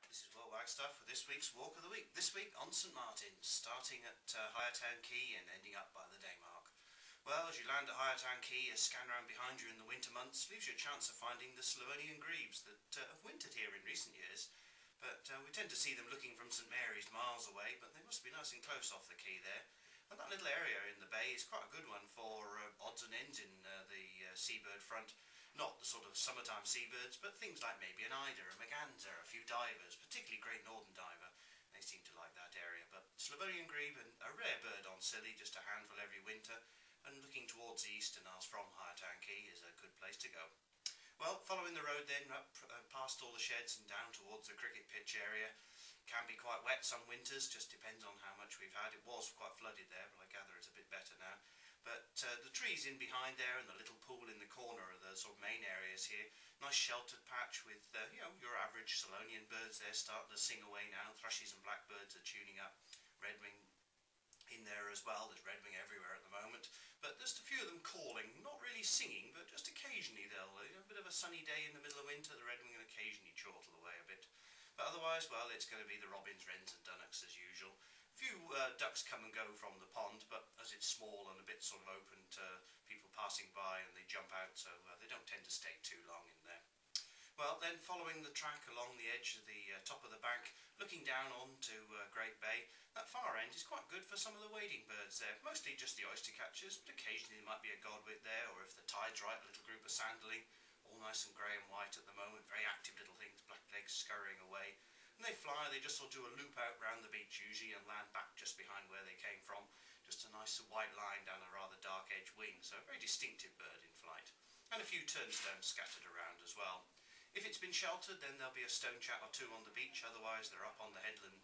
This is World Wagstaff with this week's Walk of the Week. This week on St. Martin, starting at Higher Town Quay and ending up by the Daymark. Well, as you land at Higher Town Quay, a scan round behind you in the winter months leaves you a chance of finding the Slavonian grebes that have wintered here in recent years. But we tend to see them looking from St. Mary's miles away, but they must be nice and close off the quay there. And that little area in the bay is quite a good one for odds and ends in the seabird front. Not the sort of summertime seabirds, but things like maybe an eider, a merganser, a few divers, particularly great northern diver. They seem to like that area. But Slavonian grebe, a rare bird on Scilly, just a handful every winter. And looking towards the Eastern Isles from Higher Town Quay is a good place to go. Well, following the road then, up past all the sheds and down towards the cricket pitch area. Can be quite wet some winters, just depends on how much we've had. It was quite flooded there, but I gather it's a bit better now. But the trees in behind there and the little pool in the corner are the sort of main areas here. Nice sheltered patch with your average Solonian birds there starting to sing away now. Thrushes and blackbirds are tuning up. Redwing in there as well. There's redwing everywhere at the moment. But just a few of them calling, not really singing, but just occasionally they'll, a bit of a sunny day in the middle of winter, the redwing will occasionally chortle away a bit. But otherwise, well, it's going to be the robins, wrens and dunnocks as usual. A few ducks come and go from the pond, but as it's small and a bit sort of open to people passing by and they jump out, so they don't tend to stay too long in there. Well, then following the track along the edge of the top of the bank, looking down onto Great Bay, that far end is quite good for some of the wading birds there. Mostly just the oyster catchers, but occasionally there might be a godwit there, or if the tide's right, a little group of sanderling, all nice and grey and white at the moment, very active little things, black legs scurrying away. And they fly, they just sort of do a loop out round the beach usually and land back just behind where they came from. Just a nice white line down a rather dark edge wing, so a very distinctive bird in flight. And a few turnstones scattered around as well. If it's been sheltered, then there'll be a stone chat or two on the beach, otherwise they're up on the headland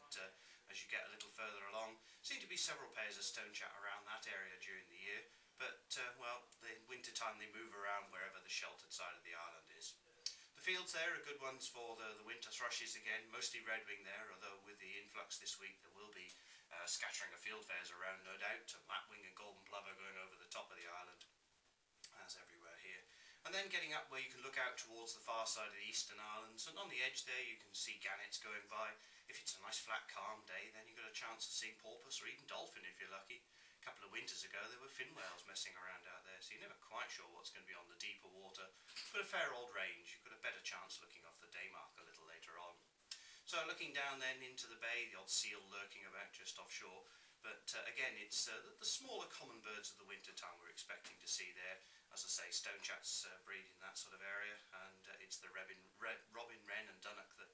as you get a little further along. Seem to be several pairs of stone chat around that area during the year, but well, in winter time they move around wherever the sheltered side of the island is. The fields there are good ones for the winter thrushes again, mostly redwing there, although with the influx this week there will be scattering of fieldfares around, no doubt, and lapwing and golden plover going over the top of the island, as everywhere here. And then getting up where you can look out towards the far side of the Eastern Islands, and on the edge there you can see gannets going by. If it's a nice flat calm day, then you've got a chance of seeing porpoise or even dolphin if you're lucky. A couple of winters ago there were fin whales messing around out there, so you're never quite sure what's going to be on the deeper water. But a fair old range, you've got a better chance looking off the Daymark a little later on. So looking down then into the bay, the odd seal lurking about just offshore. But again, it's the smaller common birds of the winter time we're expecting to see there. As I say, stone chats breed in that sort of area, and it's the robin, wren and dunnock that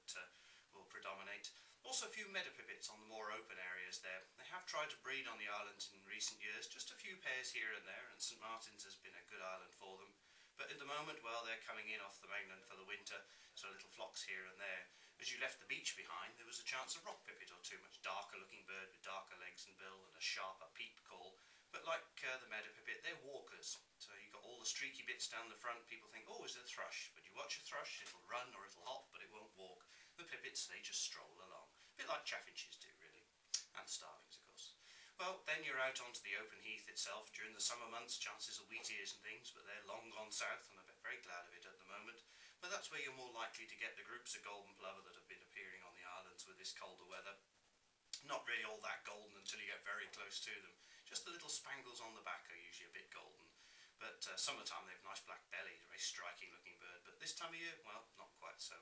will predominate. Also a few meadowpipits on the more open areas there. They have tried to breed on the islands in recent years, just a few pairs here and there, and St. Martin's has been a good island for them. But at the moment, well, they're coming in off the mainland for the winter, so little flocks here and there. As you left the beach behind, there was a chance of rock pipit or two, much darker looking bird with darker legs and bill and a sharper peep call. But like the meadowpipit, they're walkers. So you've got all the streaky bits down the front. People think, oh, is it a thrush? But you watch a thrush, it'll run or it'll hop, but it won't walk. The pipits, they just stroll along. A bit like chaffinches do, really. And starlings, of course. Well, then you're out onto the open heath itself. During the summer months, chances of wheatears and things, but they're long gone south, and I'm very glad of it at the moment. But that's where you're more likely to get the groups of golden plover that have been appearing on the islands with this colder weather. Not really all that golden until you get very close to them. Just the little spangles on the back are usually a bit golden. But summertime they have nice black bellies, very striking looking bird. But this time of year, well, not quite so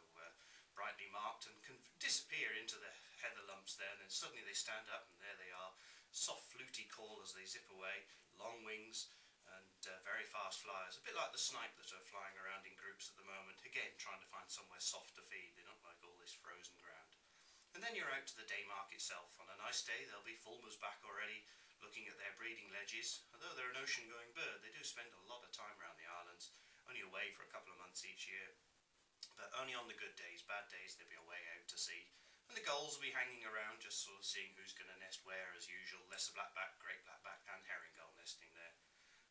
brightly marked, and can disappear into the heather lumps there, and then suddenly they stand up and there they are. Soft fluty call as they zip away, long wings and very fast flyers. A bit like the snipe that are flying around in groups at the moment. Again, trying to find somewhere soft to feed. They don't like all this frozen ground. And then you're out to the Daymark itself. On a nice day there'll be fulmars back already looking at their breeding ledges. Although they're an ocean going bird, they do spend a lot of time around the islands, only away for a couple of months each year. But only on the good days, bad days they'll be away out to sea. And the gulls will be hanging around just sort of seeing who's going to nest where as usual. Lesser blackback, great blackback and herring gull nesting there.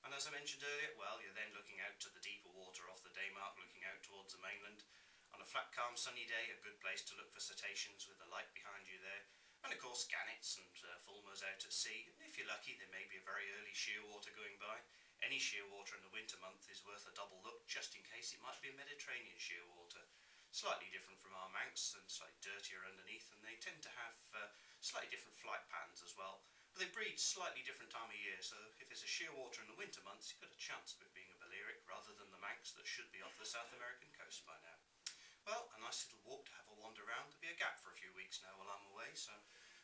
And as I mentioned earlier, well, you're then looking out to the deeper water off the Daymark, looking out towards the mainland. On a flat, calm, sunny day, a good place to look for cetaceans with the light behind you there. And of course gannets and fulmars out at sea. And if you're lucky, there may be a very early shearwater going by. Any shearwater in the winter month is worth a double look, just in case it might be a Mediterranean shearwater. Slightly different from our Manx and slightly dirtier underneath, and they tend to have slightly different flight patterns as well. But they breed slightly different time of year, so if it's a shearwater in the winter months, you've got a chance of it being a Balearic rather than the Manx that should be off the South American coast by now. Well, a nice little walk to have a wander around. There'll be a gap for a few weeks now while I'm away, so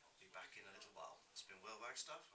I'll be back in a little while. It's been Whale Wag Stuff.